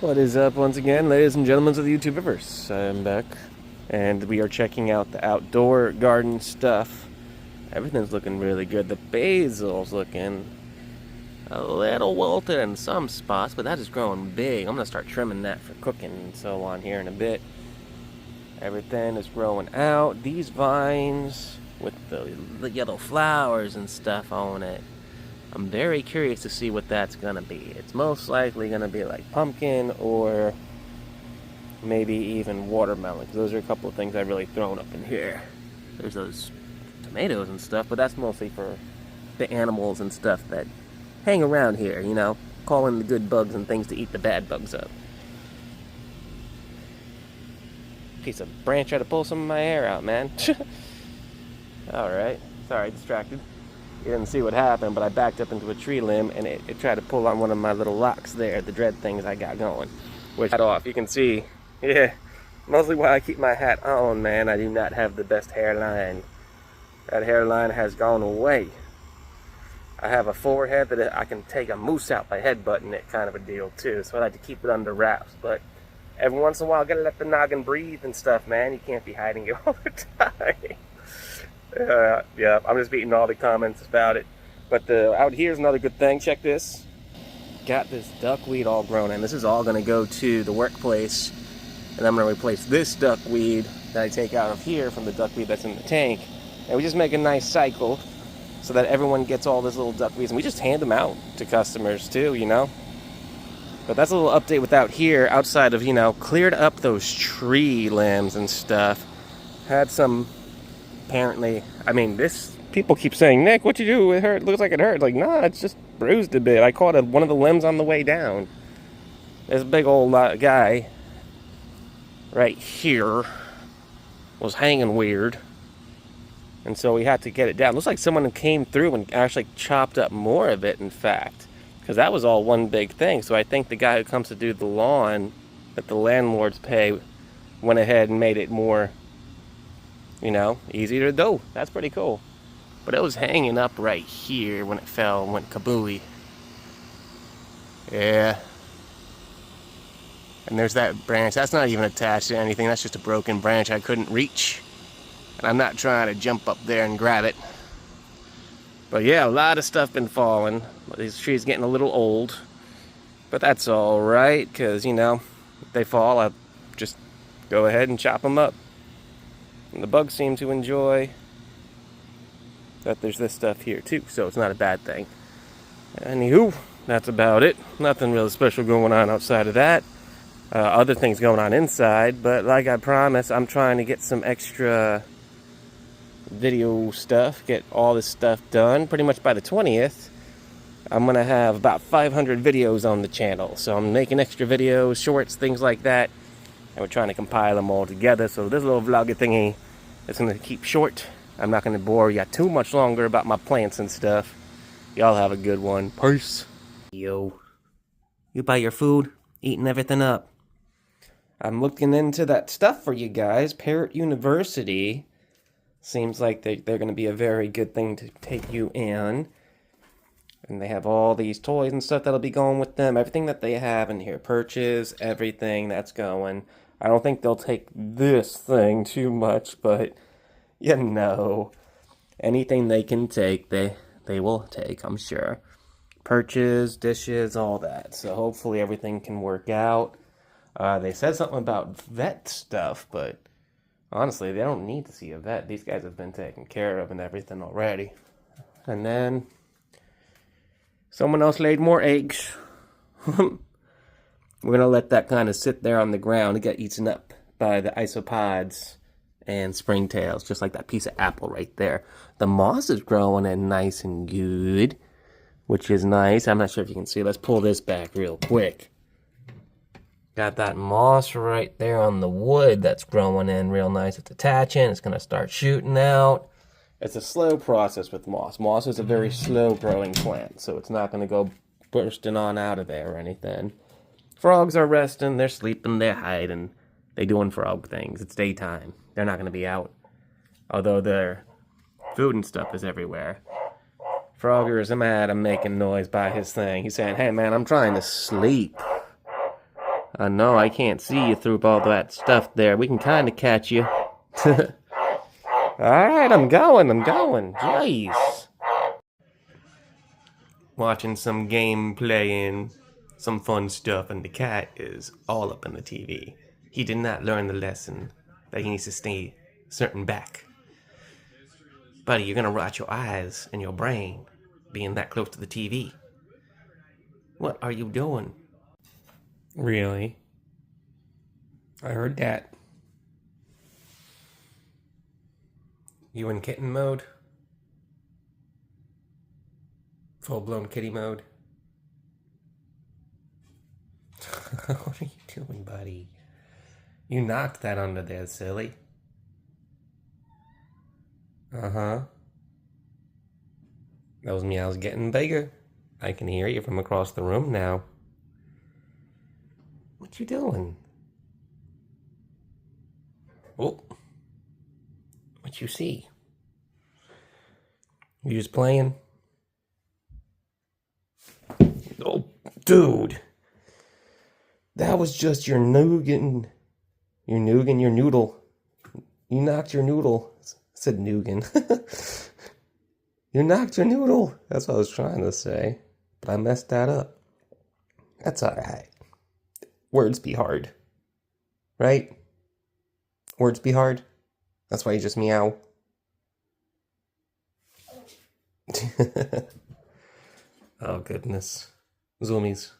What is up once again, ladies and gentlemen of the YouTubeverse? I'm back, and we are checking out the outdoor garden stuff. Everything's looking really good. The basil's looking a little wilted in some spots, but that is growing big. I'm going to start trimming that for cooking and so on here in a bit. Everything is growing out. These vines with the yellow flowers and stuff on it, I'm very curious to see what that's gonna be. It's most likely gonna be like pumpkin or maybe even watermelon. Those are a couple of things I've really thrown up in here. There's those tomatoes and stuff, but that's mostly for the animals and stuff that hang around here, you know, calling the good bugs and things to eat the bad bugs up. Piece of branch tried to pull some of my hair out, man. Alright, sorry, distracted. You didn't see what happened, but I backed up into a tree limb and it tried to pull on one of my little locks there, the dread things I got going. Which cut off. You can see, yeah, mostly why I keep my hat on, man. I do not have the best hairline. That hairline has gone away. I have a forehead that I can take a moose out by headbutting it, kind of a deal too. So I like to keep it under wraps. But every once in a while, I gotta let the noggin breathe and stuff, man. You can't be hiding it all the time. Yeah, I'm just beating all the comments about it. But out here's another good thing. Check this. Got this duckweed all grown in. This is all going to go to the workplace. And I'm going to replace this duckweed that I take out of here from the duckweed that's in the tank. And we just make a nice cycle so that everyone gets all these little duckweeds. And we just hand them out to customers too, you know. But that's a little update with out here. Outside of, you know, cleared up those tree limbs and stuff. Had some... Apparently, I mean, people keep saying, Nick, what you do? It hurt. It looks like it hurt. Like, nah, it's just bruised a bit. I caught one of the limbs on the way down. This big old guy right here was hanging weird. And so we had to get it down. Looks like someone came through and actually chopped up more of it, in fact. Because that was all one big thing. So I think the guy who comes to do the lawn that the landlords pay went ahead and made it more... you know, easy to do. That's pretty cool. But it was hanging up right here when it fell and went kabooey. Yeah. And there's that branch. That's not even attached to anything. That's just a broken branch I couldn't reach. And I'm not trying to jump up there and grab it. But yeah, a lot of stuff been falling. These trees getting a little old. But that's alright, because, you know, if they fall, I'll just go ahead and chop them up. And the bugs seem to enjoy that there's this stuff here too, so it's not a bad thing. Anywho, that's about it. Nothing really special going on outside of that. Other things going on inside, but like I promised, I'm trying to get some extra video stuff, get all this stuff done. Pretty much by the 20th, I'm going to have about 500 videos on the channel. So I'm making extra videos, shorts, things like that. And we're trying to compile them all together. So this little vlogger thingy is going to keep short. I'm not going to bore you too much longer about my plants and stuff. Y'all have a good one. Peace. Yo. You buy your food, eating everything up. I'm looking into that stuff for you guys. Parrot University. Seems like they're going to be a very good thing to take you in. And they have all these toys and stuff that'll be going with them. Everything that they have in here. Perches, everything that's going. I don't think they'll take this thing too much, but, you know, anything they can take, they will take, I'm sure. Perches, dishes, all that. So hopefully everything can work out. They said something about vet stuff, but honestly, they don't need to see a vet. These guys have been taken care of and everything already. And then... someone else laid more eggs. We're going to let that kind of sit there on the ground and get eaten up by the isopods and springtails, just like that piece of apple right there. The moss is growing in nice and good, which is nice. I'm not sure if you can see. Let's pull this back real quick. Got that moss right there on the wood that's growing in real nice. It's attaching. It's going to start shooting out. It's a slow process with moss. Moss is a very slow growing plant, so it's not going to go bursting on out of there or anything. Frogs are resting, they're sleeping, they're hiding. They're doing frog things. It's daytime. They're not going to be out. Although their food and stuff is everywhere. Frogger is mad I'm making noise by his thing. He's saying, hey man, I'm trying to sleep. I know, I can't see you through all that stuff there. We can kind of catch you. Alright, I'm going. Jeez. Watching some game playing, some fun stuff, and the cat is all up in the TV. He did not learn the lesson that he needs to stay certain back. Buddy, you're gonna rot your eyes and your brain being that close to the TV. What are you doing? Really? I heard that. You in kitten mode? Full-blown kitty mode? What are you doing, buddy? You knocked that under there, silly. Uh-huh. Those meows getting bigger. I can hear you from across the room now. What you doing? Oh. What you see? You just playing? Oh, dude. That was just your nougat. Your noodle. You knocked your noodle. I said nougat. You knocked your noodle. That's what I was trying to say. But I messed that up. That's alright. Words be hard. Right? Words be hard? That's why you just meow. Oh, goodness. Zoomies.